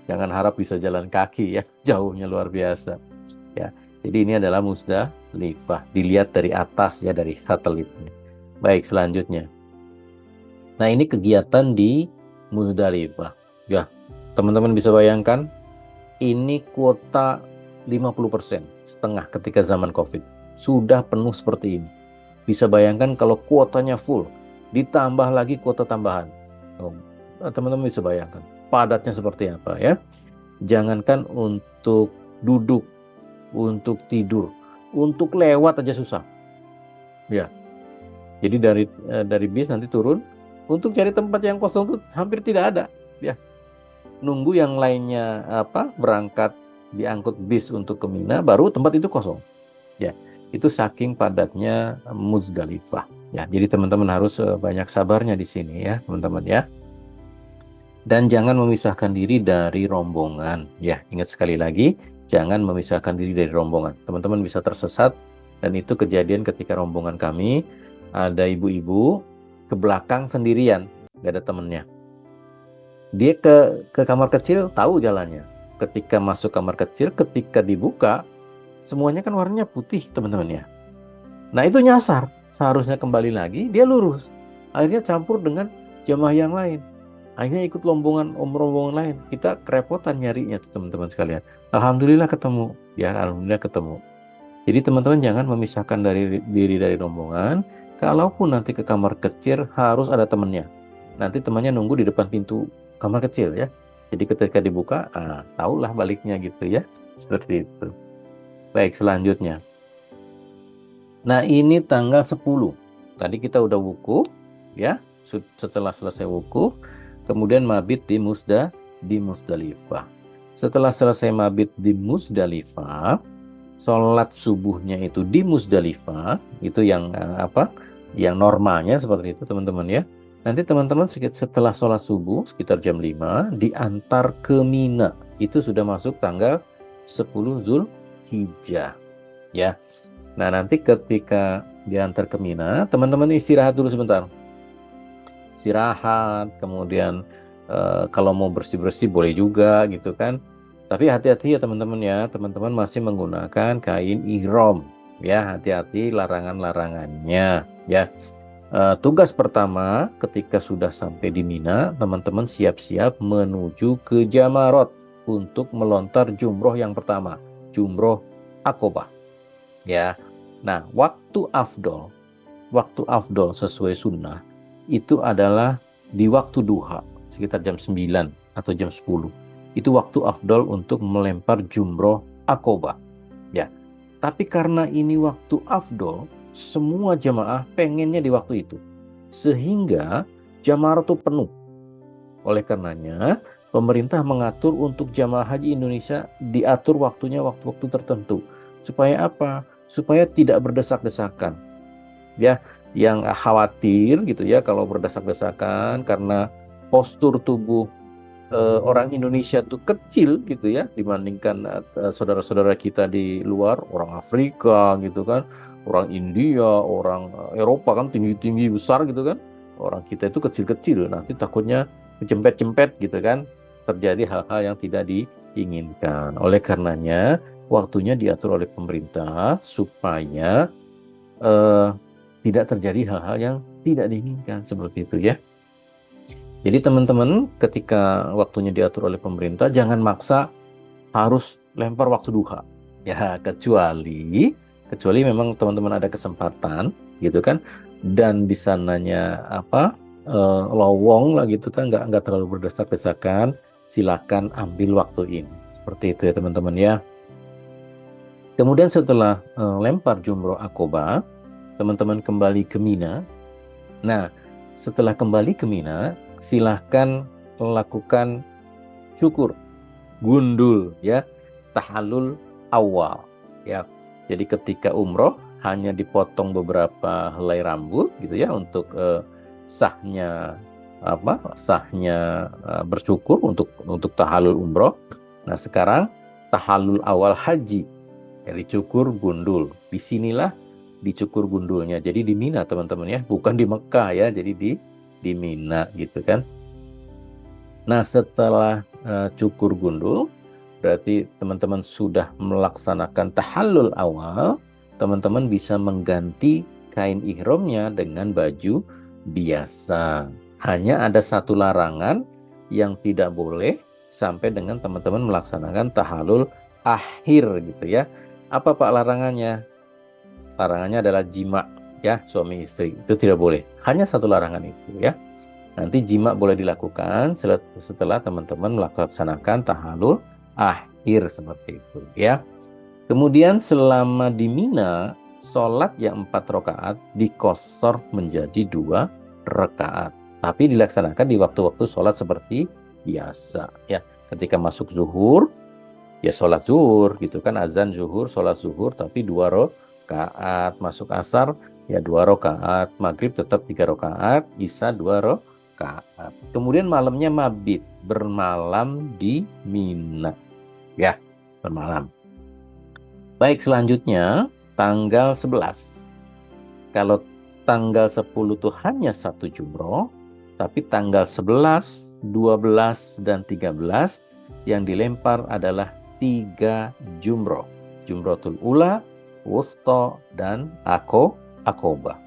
Jangan harap bisa jalan kaki ya, jauhnya luar biasa. Ya. Jadi ini adalah Muzdalifah, dilihat dari atas ya, dari satelitnya. Baik, selanjutnya. Nah, ini kegiatan di Muzdalifah. Ya, teman-teman bisa bayangkan ini kuota 50%, setengah ketika zaman Covid. Sudah penuh seperti ini. Bisa bayangkan kalau kuotanya full, ditambah lagi kuota tambahan. Teman-teman bisa bayangkan padatnya seperti apa ya. Jangankan untuk duduk, untuk tidur, untuk lewat aja susah. Ya. Jadi dari bis nanti turun, untuk cari tempat yang kosong tuh hampir tidak ada, ya. Nunggu yang lainnya berangkat diangkut bis untuk ke Mina, baru tempat itu kosong. Ya. Itu saking padatnya Muzdalifah. Ya, jadi teman-teman harus banyak sabarnya di sini ya, teman-teman ya. Dan jangan memisahkan diri dari rombongan. Ya, ingat sekali lagi, jangan memisahkan diri dari rombongan. Teman-teman bisa tersesat, dan itu kejadian ketika rombongan kami, ada ibu-ibu ke belakang sendirian, gak ada temennya. Dia ke kamar kecil, tahu jalannya. Ketika masuk kamar kecil, ketika dibuka, semuanya kan warnanya putih, teman-teman ya. Nah, itu nyasar. Seharusnya kembali lagi, dia lurus. Akhirnya campur dengan jamaah yang lain. Akhirnya ikut rombongan lain. Kita kerepotan nyarinya tuh teman-teman sekalian. Alhamdulillah ketemu. Ya, alhamdulillah ketemu. Jadi teman-teman jangan memisahkan diri dari rombongan. Kalaupun nanti ke kamar kecil harus ada temannya. Nanti temannya nunggu di depan pintu kamar kecil ya. Jadi ketika dibuka, tahulah baliknya gitu ya. Seperti itu. Baik, selanjutnya. Nah, ini tanggal 10. Tadi kita udah wukuf ya. Setelah selesai wukuf, kemudian mabit di Muzdalifah. Setelah selesai mabit di Muzdalifah, sholat subuhnya itu di Muzdalifah, itu yang yang normalnya seperti itu teman-teman ya. Nanti teman-teman setelah sholat subuh sekitar jam 5 diantar ke Mina. Itu sudah masuk tanggal 10 Zulhijjah ya. Nah, nanti ketika diantar ke Mina, teman-teman istirahat dulu sebentar. Istirahat, kemudian kalau mau bersih-bersih boleh juga gitu kan. Tapi hati-hati ya teman-teman ya, teman-teman masih menggunakan kain ihram ya, hati-hati larangan-larangannya ya. Tugas pertama ketika sudah sampai di Mina, teman-teman siap-siap menuju ke Jamarot untuk melontar jumroh yang pertama, jumroh Aqobah ya. Nah, waktu afdol sesuai sunnah itu adalah di waktu duha, sekitar jam 9 atau jam 10. Itu waktu afdol untuk melempar jumroh Aqobah ya. Tapi karena ini waktu afdol, semua jamaah pengennya di waktu itu, sehingga Jamarot itu penuh. Oleh karenanya pemerintah mengatur untuk jamaah haji Indonesia diatur waktunya waktu-waktu tertentu. Supaya apa? Supaya tidak berdesak-desakan. Ya, yang khawatir gitu ya kalau berdesak-desakan karena postur tubuh orang Indonesia tuh kecil gitu ya dibandingkan saudara-saudara kita di luar, orang Afrika gitu kan, orang India, orang Eropa kan tinggi-tinggi besar gitu kan. Orang kita itu kecil-kecil, nanti takutnya kecempet-cempet gitu kan, terjadi hal-hal yang tidak diinginkan. Oleh karenanya, waktunya diatur oleh pemerintah supaya eh, tidak terjadi hal-hal yang tidak diinginkan seperti itu ya. Jadi teman-teman ketika waktunya diatur oleh pemerintah jangan maksa harus lempar waktu duha. Ya kecuali memang teman-teman ada kesempatan gitu kan dan di sananya lowong lah gitu kan nggak terlalu berdesak-desakan, silakan ambil waktu ini. Seperti itu ya teman-teman ya. Kemudian setelah lempar jumroh akobah, teman-teman kembali ke Mina. Nah, setelah kembali ke Mina, silahkan lakukan cukur, gundul, ya, tahallul awal, ya. Jadi ketika umroh hanya dipotong beberapa helai rambut, gitu ya, untuk sahnya bersyukur untuk tahallul umroh. Nah, sekarang tahallul awal haji, ya, dicukur gundul. Disinilah dicukur gundulnya. Jadi di Mina teman-teman ya, bukan di Mekah ya. Jadi di Mina gitu kan. Nah setelah cukur gundul, berarti teman-teman sudah melaksanakan tahallul awal. Teman-teman bisa mengganti kain ihramnya dengan baju biasa. Hanya ada satu larangan yang tidak boleh sampai dengan teman-teman melaksanakan tahallul akhir gitu ya. Apa Pak larangannya? Larangannya adalah jima ya, suami istri itu tidak boleh. Hanya satu larangan itu ya. Nanti jima boleh dilakukan setelah teman-teman melaksanakan tahallul akhir seperti itu ya. Kemudian selama di Mina, sholat yang 4 rakaat dikosor menjadi 2 rakaat. Tapi dilaksanakan di waktu-waktu sholat seperti biasa ya. Ketika masuk zuhur, ya sholat zuhur gitu kan, azan zuhur, sholat zuhur tapi 2 rakaat. Masuk asar ya 2 rakaat, maghrib tetap 3 rakaat, isya 2 rakaat. Kemudian malamnya mabit, bermalam di Mina ya, bermalam. Baik, selanjutnya tanggal 11. Kalau tanggal 10 itu hanya satu jumroh, tapi tanggal 11, 12, dan 13 yang dilempar adalah 3 jumroh. Jumrotul ula, wusto, dan akobah.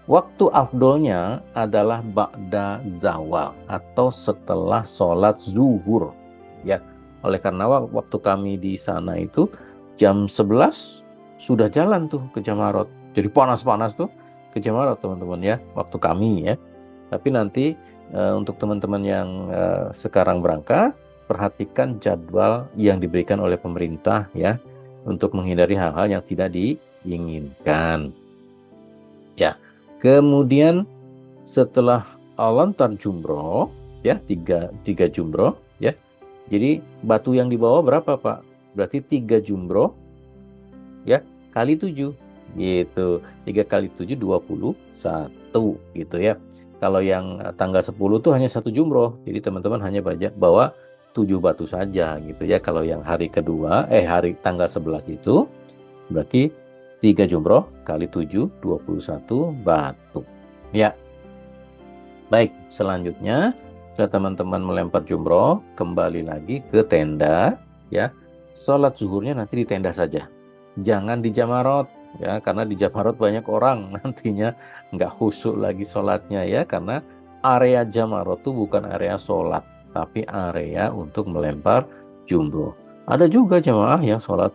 Waktu afdolnya adalah ba'da zawal atau setelah sholat zuhur. Ya, oleh karena waktu kami di sana itu jam 11 sudah jalan tuh ke Jamarot. Jadi panas-panas tuh ke Jamarot teman-teman ya, waktu kami ya. Tapi nanti untuk teman-teman yang sekarang berangkat, perhatikan jadwal yang diberikan oleh pemerintah ya, untuk menghindari hal-hal yang tidak diinginkan. Ya, kemudian setelah lontar jumroh ya, tiga jumroh ya. Jadi batu yang dibawa berapa Pak? Berarti 3 jumroh ya kali 7 gitu. 3 kali 7 21 gitu ya. Kalau yang tanggal 10 tuh hanya 1 jumroh. Jadi teman-teman hanya bawa 7 batu saja gitu ya. Kalau yang hari kedua hari tanggal 11 itu berarti 3 jumroh kali 7 21 batu. Ya. Baik, selanjutnya setelah teman-teman melempar jumroh, kembali lagi ke tenda ya. Sholat zuhurnya nanti di tenda saja. Jangan di Jamarot ya, karena di Jamarot banyak orang, nantinya nggak khusyuk lagi sholatnya ya, karena area Jamarot itu bukan area sholat, tapi area untuk melempar jumroh. Ada juga jamaah yang sholat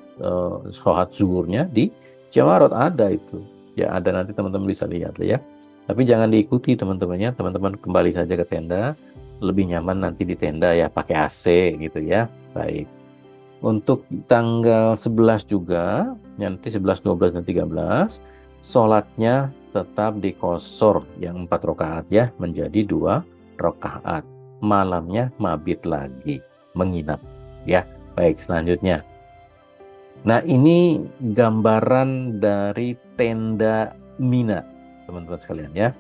zuhurnya di Jamarot, ada itu. Ya ada, nanti teman-teman bisa lihat ya. Tapi jangan diikuti teman-temannya, teman-teman kembali saja ke tenda. Lebih nyaman nanti di tenda ya, pakai AC gitu ya. Baik. Untuk tanggal 11 juga, nanti 11, 12, dan 13, sholatnya tetap dikosor yang 4 rakaat ya, menjadi 2 rakaat. malamnya mabit lagi, menginap. Ya, baik selanjutnya. Nah, ini gambaran dari tenda Mina, teman-teman sekalian ya.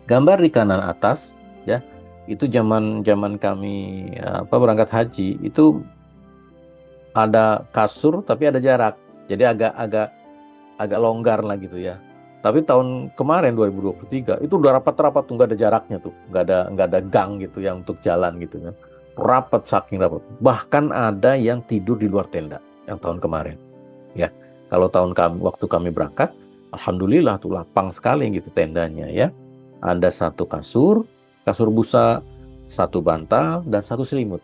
Gambar di kanan atas ya, itu zaman kami berangkat haji itu ada kasur tapi ada jarak. Jadi agak longgar lah gitu ya. Tapi tahun kemarin 2023 itu udah rapat-rapat tuh, nggak ada jaraknya tuh, nggak ada gang gitu ya untuk jalan gitu kan. Rapat, saking rapat. Bahkan ada yang tidur di luar tenda yang tahun kemarin. Ya, kalau waktu kami berangkat, alhamdulillah tuh lapang sekali gitu tendanya ya. Ada satu kasur busa, satu bantal dan satu selimut.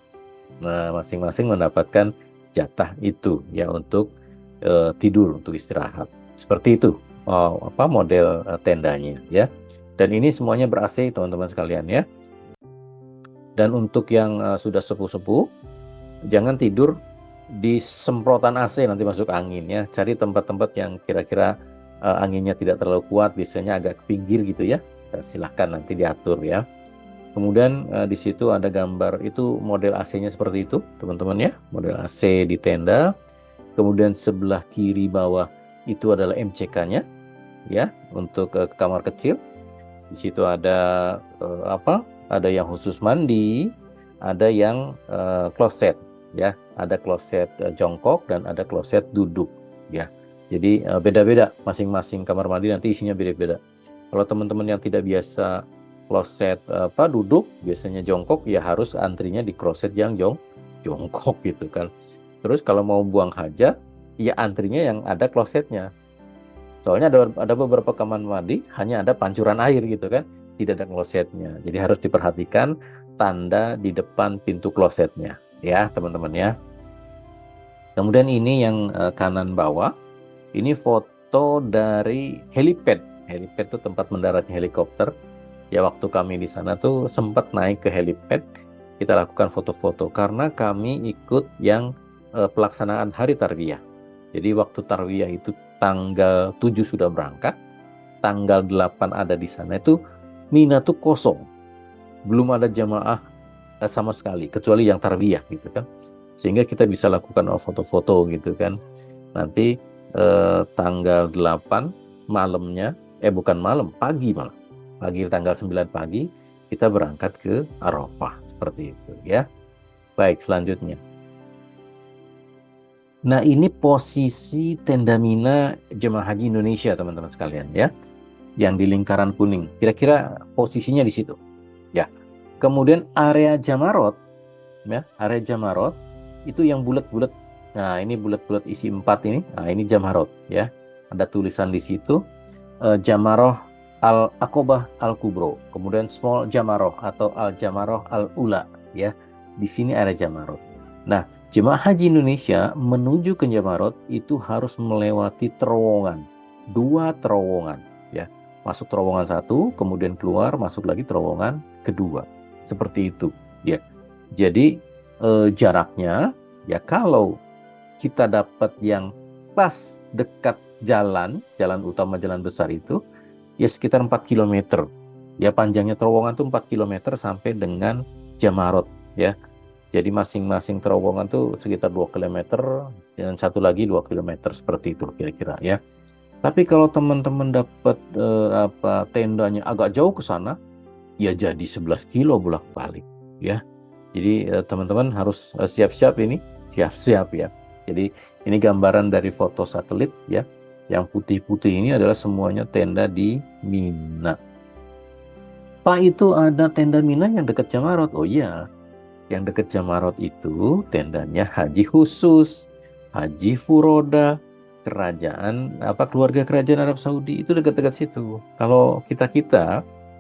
Nah, masing-masing mendapatkan jatah itu ya untuk tidur, untuk istirahat. Seperti itu model tendanya ya. Dan ini semuanya ber-AC teman-teman sekalian ya. Dan untuk yang sudah sepuh-sepuh, jangan tidur di semprotan AC, nanti masuk angin ya. Cari tempat-tempat yang kira-kira anginnya tidak terlalu kuat, biasanya agak ke pinggir gitu ya. Silahkan nanti diatur ya. Kemudian di situ ada gambar, itu model AC-nya seperti itu teman-teman ya. Model AC di tenda. Kemudian sebelah kiri bawah itu adalah MCK-nya ya, untuk kamar kecil. Di situ ada ada yang khusus mandi, ada yang kloset ya, ada kloset jongkok dan ada kloset duduk ya. Jadi beda-beda, masing-masing kamar mandi nanti isinya beda-beda. Kalau teman-teman yang tidak biasa kloset duduk, biasanya jongkok, ya harus antrinya di kloset yang jongkok gitu kan. Terus kalau mau buang hajat, ya antrinya yang ada klosetnya. Soalnya ada beberapa kamar mandi hanya ada pancuran air gitu kan, tidak ada klosetnya. Jadi harus diperhatikan tanda di depan pintu klosetnya ya teman-teman ya. Kemudian ini yang kanan bawah, ini foto dari helipad. Helipad itu tempat mendaratnya helikopter. Ya, waktu kami di sana tuh sempat naik ke helipad, kita lakukan foto-foto karena kami ikut yang pelaksanaan hari Tarwiyah. Jadi waktu Tarwiyah itu tanggal 7 sudah berangkat, tanggal 8 ada di sana, itu Mina tuh kosong. Belum ada jamaah sama sekali, kecuali yang Tarwiyah gitu kan. Sehingga kita bisa lakukan foto-foto gitu kan. Nanti tanggal 8 malamnya, bukan malam, pagi malam. Pagi tanggal 9 pagi kita berangkat ke Arafah, seperti itu ya. Baik, selanjutnya. Nah, ini posisi tenda Mina Jemaah Haji Indonesia teman-teman sekalian ya, yang di lingkaran kuning. Kira-kira posisinya di situ ya. Kemudian area Jamarot ya, area Jamarot itu yang bulat-bulat. Nah, ini bulat-bulat isi 4 ini. Nah, ini Jamarot ya. Ada tulisan di situ Jamaroh Al-Aqobah Al-Kubro, kemudian Small Jamaroh atau Al-Jamaroh Al-Ula ya. Di sini ada Jamarot. Nah, Jemaah Haji Indonesia menuju ke Jamarot itu harus melewati terowongan, 2 terowongan ya. Masuk terowongan 1, kemudian keluar, masuk lagi terowongan kedua. Seperti itu ya. Jadi jaraknya ya, kalau kita dapat yang pas dekat jalan utama, jalan besar itu ya sekitar 4 km. Ya, panjangnya terowongan tuh 4 km sampai dengan Jamarot ya. Jadi masing-masing terowongan tuh sekitar 2 km dan satu lagi 2 km, seperti itu kira-kira ya. Tapi kalau teman-teman dapat tendanya agak jauh ke sana, ya jadi 11 kilo bolak-balik ya. Jadi teman-teman harus siap-siap ini, siap-siap ya. Jadi ini gambaran dari foto satelit ya. Yang putih-putih ini adalah semuanya tenda di Mina. Pak, itu ada tenda Mina yang dekat Jamarot. Oh iya, yang dekat Jamarot itu tendanya Haji Khusus, Haji Furoda, keluarga kerajaan Arab Saudi, itu dekat-dekat situ. Kalau kita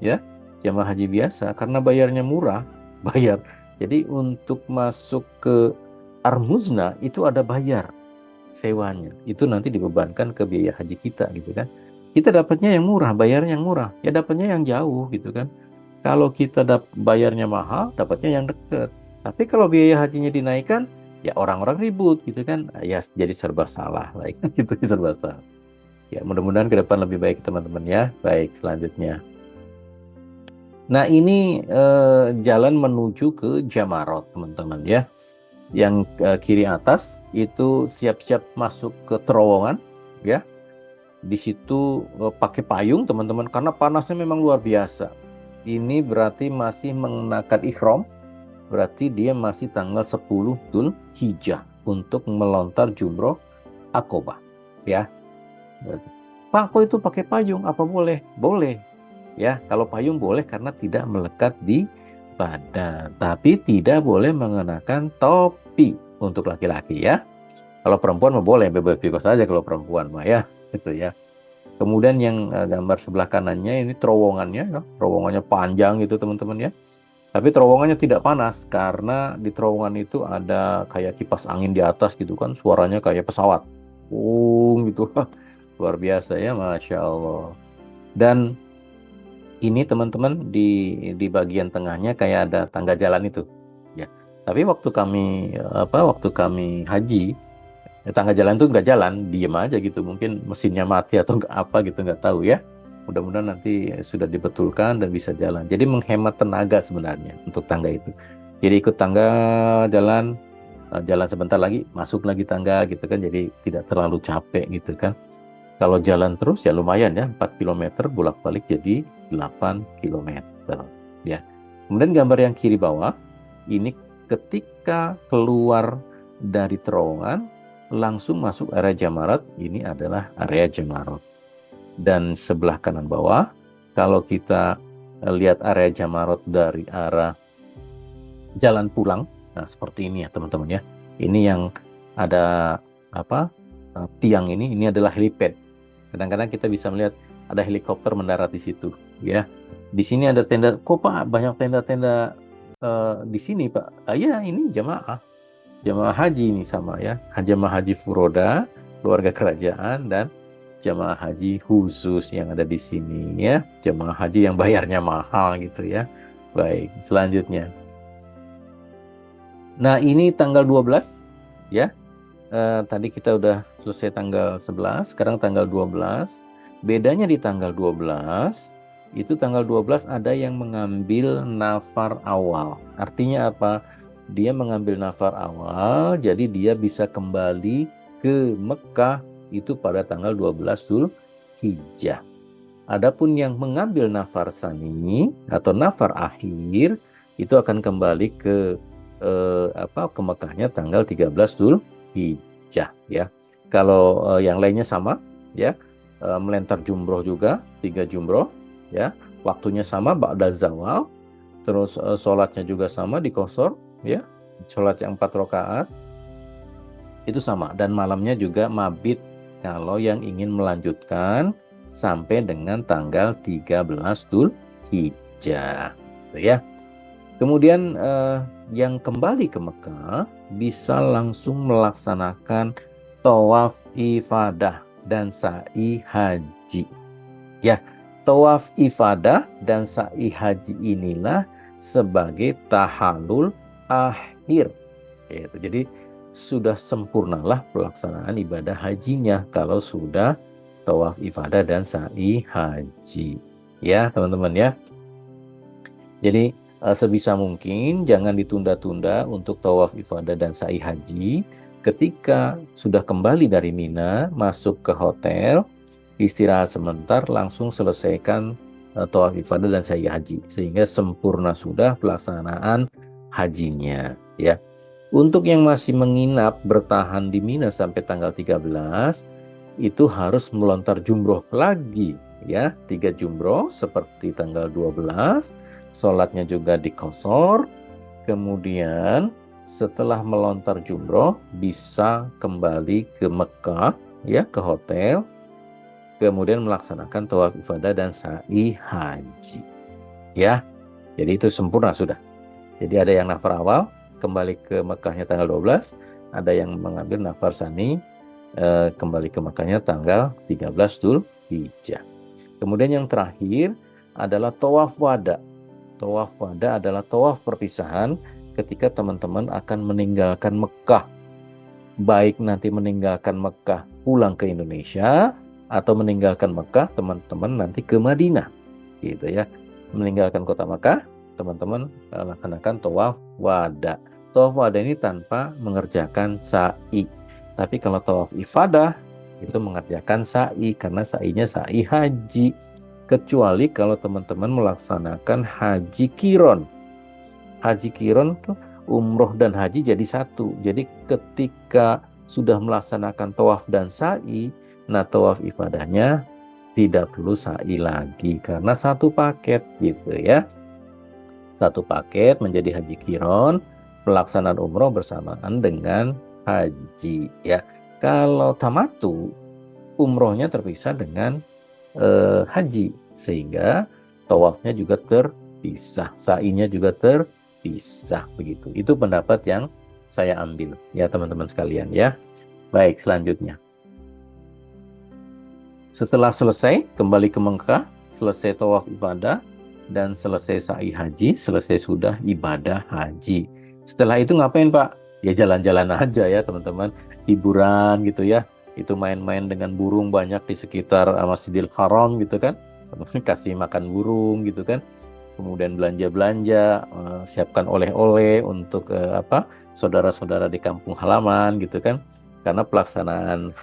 ya, jamaah haji biasa, karena bayarnya murah, bayar. Jadi untuk masuk ke Armuzna itu ada bayar sewanya. Itu nanti dibebankan ke biaya haji kita gitu kan. Kita dapatnya yang murah, bayarnya yang murah, ya dapatnya yang jauh gitu kan. Kalau kita bayarnya mahal, dapatnya yang dekat. Tapi kalau biaya hajinya dinaikkan, ya orang-orang ribut gitu kan. Ya jadi serba salah lah gitu, serba salah. Ya, mudah-mudahan ke depan lebih baik teman-teman ya. Baik, selanjutnya. Nah, ini jalan menuju ke Jamarot, teman-teman ya. Yang kiri atas itu siap-siap masuk ke terowongan ya. Di situ pakai payung, teman-teman, karena panasnya memang luar biasa. Ini berarti masih mengenakan ihram, berarti dia masih tanggal 10 Dzul Hijjah untuk melontar jumroh Aqobah ya. Pak, kok itu pakai payung? Apa boleh? Boleh. Ya, kalau payung boleh karena tidak melekat di badan. Tapi tidak boleh mengenakan topi untuk laki-laki ya. Kalau perempuan mah boleh, bebas-bebas saja kalau perempuan mah ya, gitu ya. Kemudian yang gambar sebelah kanannya ini terowongannya, ya. Terowongannya panjang gitu teman-teman ya. Tapi terowongannya tidak panas karena di terowongan itu ada kayak kipas angin di atas gitu kan, suaranya kayak pesawat. Gitu. Luar biasa ya, Masya Allah. Dan ini teman-teman di bagian tengahnya kayak ada tangga jalan itu. Ya. Tapi waktu kami haji, tangga jalan itu nggak jalan, diem aja gitu. Mungkin mesinnya mati atau nggak apa gitu, nggak tahu ya. Mudah-mudahan nanti sudah dibetulkan dan bisa jalan. Jadi menghemat tenaga sebenarnya untuk tangga itu. Jadi ikut tangga jalan, jalan sebentar lagi, masuk lagi tangga gitu kan. Jadi tidak terlalu capek gitu kan. Kalau jalan terus ya lumayan ya, 4 km bolak-balik jadi 8 km ya. Kemudian gambar yang kiri bawah, ini ketika keluar dari terowongan langsung masuk area Jamarat, ini adalah area Jamarot. Dan sebelah kanan bawah, kalau kita lihat area Jamarot dari arah jalan pulang, nah seperti ini ya teman-teman ya. Ini yang ada apa? Tiang ini adalah helipad. Kadang-kadang kita bisa melihat ada helikopter mendarat di situ, ya. Di sini ada tenda. Kok Pak banyak tenda-tenda di sini Pak? Ya ini jamaah haji ini sama ya. Jamaah haji furoda, keluarga kerajaan dan jamaah haji khusus yang ada di sini ya. Jamaah haji yang bayarnya mahal gitu ya. Baik, selanjutnya. Nah ini tanggal 12 ya. Tadi kita udah selesai tanggal 11, sekarang tanggal 12. Bedanya di tanggal 12, itu tanggal 12 ada yang mengambil nafar awal. Artinya apa? Dia mengambil nafar awal, jadi dia bisa kembali ke Mekah itu pada tanggal 12 Dzulhijjah. Adapun yang mengambil nafar sani atau nafar akhir itu akan kembali ke ke Mekahnya tanggal 13 Dzulhijjah ya. Kalau yang lainnya sama ya, melempar jumroh juga 3 jumroh ya. Waktunya sama ba'da zawal. Terus sholatnya juga sama di qashar ya. Sholat yang 4 rakaat itu sama, dan malamnya juga mabit kalau yang ingin melanjutkan sampai dengan tanggal 13 Dzulhijjah gitu ya. Kemudian yang kembali ke Mekah bisa langsung melaksanakan tawaf ifadah dan sa'i haji. Ya, tawaf ifadah dan sa'i haji inilah sebagai tahalul akhir. Jadi sudah sempurnalah pelaksanaan ibadah hajinya kalau sudah tawaf ifadah dan sa'i haji. Ya, teman-teman ya. Jadi sebisa mungkin jangan ditunda-tunda untuk tawaf ifadah dan sa'i haji. Ketika sudah kembali dari Mina, masuk ke hotel, istirahat sebentar, langsung selesaikan tawaf ifadah dan sa'i haji, sehingga sempurna sudah pelaksanaan hajinya ya. Untuk yang masih menginap bertahan di Mina sampai tanggal 13, itu harus melontar jumroh lagi ya, 3 jumroh seperti tanggal 12, sholatnya juga di qashar. Kemudian setelah melontar jumroh bisa kembali ke Mekah ya, ke hotel, kemudian melaksanakan tawaf ifadah dan sa'i haji ya. Jadi itu sempurna sudah. Jadi ada yang nafar awal kembali ke Mekahnya tanggal 12, ada yang mengambil nafar sani kembali ke Mekahnya tanggal 13 Dzulhijjah. Kemudian yang terakhir adalah tawaf wada. Tawaf wada adalah tawaf perpisahan ketika teman-teman akan meninggalkan Mekah. Baik nanti meninggalkan Mekah pulang ke Indonesia atau meninggalkan Mekah teman-teman nanti ke Madinah. Gitu ya. meninggalkan kota Makkah, teman-teman laksanakan tawaf wada. Tawaf wada ini tanpa mengerjakan sa'i. Tapi kalau tawaf ifadah itu mengerjakan sa'i, karena sa'inya sa'i haji. Kecuali kalau teman-teman melaksanakan haji kiron. Haji kiron tuh umroh dan haji jadi satu. Jadi ketika sudah melaksanakan tawaf dan sa'i, nah tawaf ifadahnya tidak perlu sa'i lagi karena satu paket gitu ya. Satu paket menjadi haji kiron, pelaksanaan umroh bersamaan dengan haji ya. Kalau tamatu, umrohnya terpisah dengan haji, sehingga tawafnya juga terpisah, sa'inya juga terpisah begitu. Itu pendapat yang saya ambil ya teman-teman sekalian ya. Baik, selanjutnya. Setelah selesai kembali ke Mekah, selesai tawaf ibadah dan selesai sa'i haji, selesai sudah ibadah haji. Setelah itu ngapain Pak? Ya jalan-jalan aja ya teman-teman, hiburan gitu ya. Itu main-main dengan burung banyak di sekitar Masjidil Haram gitu kan. Kasih makan burung gitu kan. Kemudian belanja-belanja, siapkan oleh-oleh untuk saudara-saudara di kampung halaman gitu kan. Karena pelaksanaan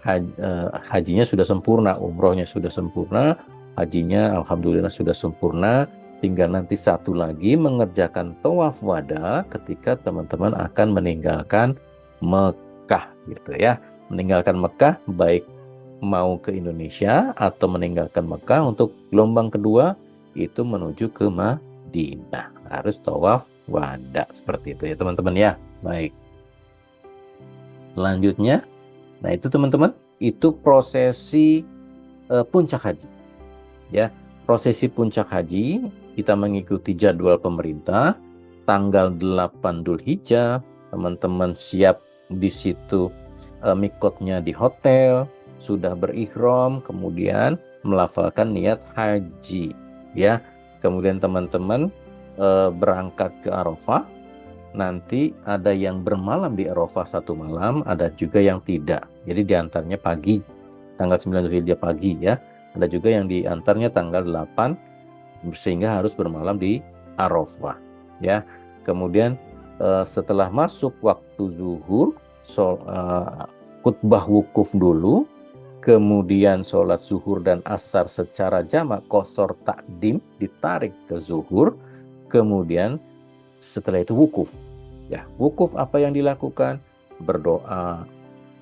hajinya sudah sempurna, umrohnya sudah sempurna, hajinya alhamdulillah sudah sempurna. Tinggal nanti satu lagi mengerjakan tawaf wada ketika teman-teman akan meninggalkan Mekah gitu ya. Meninggalkan Mekah baik mau ke Indonesia atau meninggalkan Mekah untuk gelombang kedua itu menuju ke Madinah. Harus tawaf wada seperti itu ya teman-teman ya. Baik. Selanjutnya, nah itu teman-teman, itu prosesi puncak haji. Ya, prosesi puncak haji kita mengikuti jadwal pemerintah tanggal 8 Dzulhijjah, teman-teman siap di situ mikotnya di hotel, sudah berihram, kemudian melafalkan niat haji ya. Kemudian teman-teman berangkat ke Arafah. Nanti ada yang bermalam di Arafah satu malam, ada juga yang tidak. Jadi diantaranya pagi, tanggal 9 Dzulhijjah pagi ya. Ada juga yang diantaranya tanggal 8, sehingga harus bermalam di Arafah ya. Kemudian setelah masuk waktu zuhur, khutbah wukuf dulu, kemudian sholat zuhur dan asar secara jamak qasar takdim ditarik ke zuhur, kemudian setelah itu wukuf. Ya, wukuf apa yang dilakukan? Berdoa,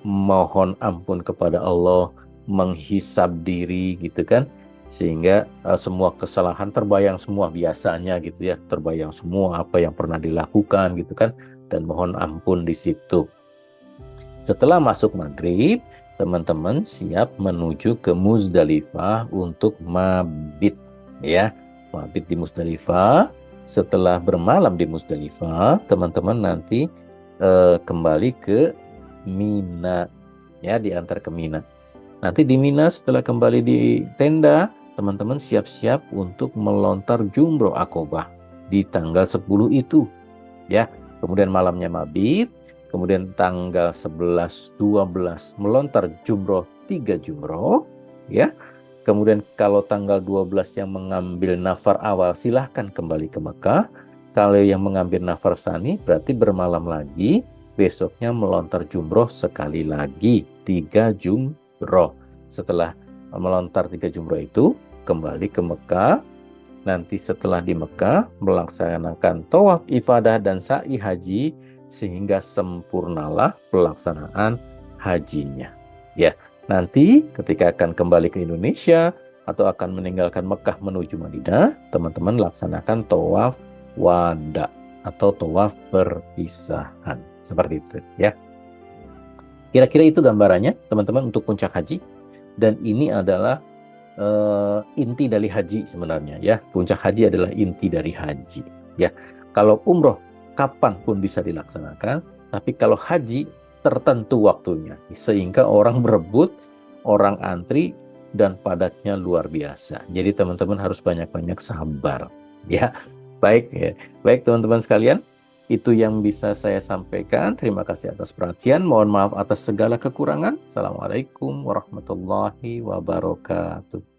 mohon ampun kepada Allah, menghisab diri gitu kan. Sehingga semua kesalahan terbayang semua biasanya gitu ya, terbayang semua apa yang pernah dilakukan gitu kan, dan mohon ampun di situ. Setelah masuk maghrib, teman-teman siap menuju ke Muzdalifah untuk mabit ya. Mabit di Muzdalifah. Setelah bermalam di Muzdalifah, teman-teman nanti kembali ke Mina ya, diantar ke Mina. Nanti di Mina setelah kembali di tenda, teman-teman siap-siap untuk melontar jumroh Aqobah di tanggal 10 itu ya. Kemudian malamnya mabit, kemudian tanggal 11, 12 melontar jumroh 3 jumroh ya. Kemudian kalau tanggal 12 yang mengambil nafar awal silahkan kembali ke Mekah. Kalau yang mengambil nafar sani berarti bermalam lagi, besoknya melontar jumroh sekali lagi 3 jumroh. Setelah melontar 3 jumroh itu kembali ke Mekah. Nanti setelah di Mekah melaksanakan tawaf ifadah dan sa'i haji sehingga sempurnalah pelaksanaan hajinya. Ya. Nanti ketika akan kembali ke Indonesia atau akan meninggalkan Mekah menuju Madinah, teman-teman laksanakan tawaf wada atau tawaf perpisahan. Seperti itu ya. Kira-kira itu gambarannya teman-teman untuk puncak haji. Dan ini adalah inti dari haji sebenarnya ya. Puncak haji adalah inti dari haji ya. Kalau umroh kapanpun bisa dilaksanakan, tapi kalau haji tertentu waktunya, sehingga orang berebut, orang antri, dan padatnya luar biasa. Jadi teman-teman harus banyak-banyak sabar ya. Baik ya. Baik teman-teman sekalian, itu yang bisa saya sampaikan. Terima kasih atas perhatian. Mohon maaf atas segala kekurangan. Assalamualaikum warahmatullahi wabarakatuh.